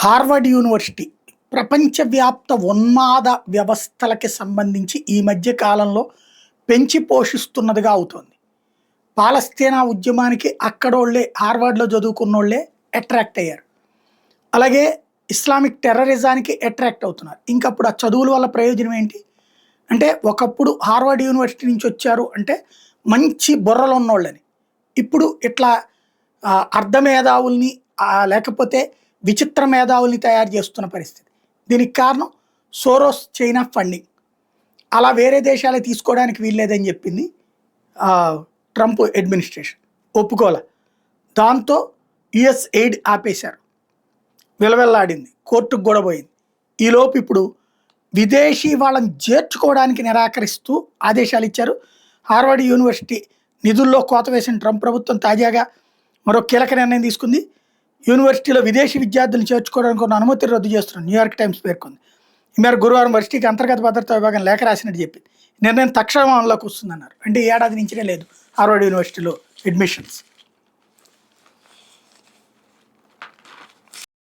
Harvard university ప్రపంచవ్యాప్త ఉన్మాద వ్యవస్థలకి సంబంధించి ఈ మధ్య కాలంలో పెంచి పోషిస్తున్నదిగా అవుతోంది. పాలస్తీనా ఉద్యమానికి అక్కడోళ్ళే హార్వర్డ్లో చదువుకున్నోళ్ళే అట్రాక్ట్ అయ్యారు. అలాగే ఇస్లామిక్ టెర్రరిజానికి అట్రాక్ట్ అవుతున్నారు. ఇంకప్పుడు ఆ చదువుల వల్ల ప్రయోజనం ఏంటి అంటే, ఒకప్పుడు హార్వర్డ్ యూనివర్సిటీ నుంచి వచ్చారు అంటే మంచి బుర్రలు ఉన్నోళ్ళని. ఇప్పుడు ఇట్లా అర్ధమేధావుల్ని లేకపోతే విచిత్ర మేధావుల్ని తయారు చేస్తున్న పరిస్థితి. దీనికి కారణం సోరోస్ చైనా ఫండింగ్. అలా వేరే దేశాలే తీసుకోవడానికి వీల్లేదని చెప్పింది ట్రంప్ అడ్మినిస్ట్రేషన్, ఒప్పుకోలే. దాంతో యుఎస్ ఎయిడ్ ఆపేశారు, విలవెల్లాడింది, కోర్టుకు కూడా పోయింది. ఈలోపు ఇప్పుడు విదేశీ వాళ్ళని చేర్చుకోవడానికి నిరాకరిస్తూ ఆదేశాలు ఇచ్చారు. హార్వర్డ్ యూనివర్సిటీ నిధుల్లో కోత వేసిన ట్రంప్ ప్రభుత్వం తాజాగా మరో కీలక నిర్ణయం తీసుకుంది. యూనివర్సిటీలో విదేశీ విద్యార్థులను చేర్చుకోవడానికి ఉన్న అనుమతిని రద్దు చేస్తున్నారు న్యూయార్క్ టైమ్స్ పేర్కొంది. ఈ మేరకు గురువారం వర్సిటీకి అంతర్గత భద్రతా విభాగం లేఖ రాసినట్టు చెప్పింది. నిర్ణయం తక్షణం అమల్లోకి వస్తుందన్నారు. అంటే ఈ ఏడాది నుంచినే లేదు హార్వర్డ్ యూనివర్సిటీలో అడ్మిషన్స్.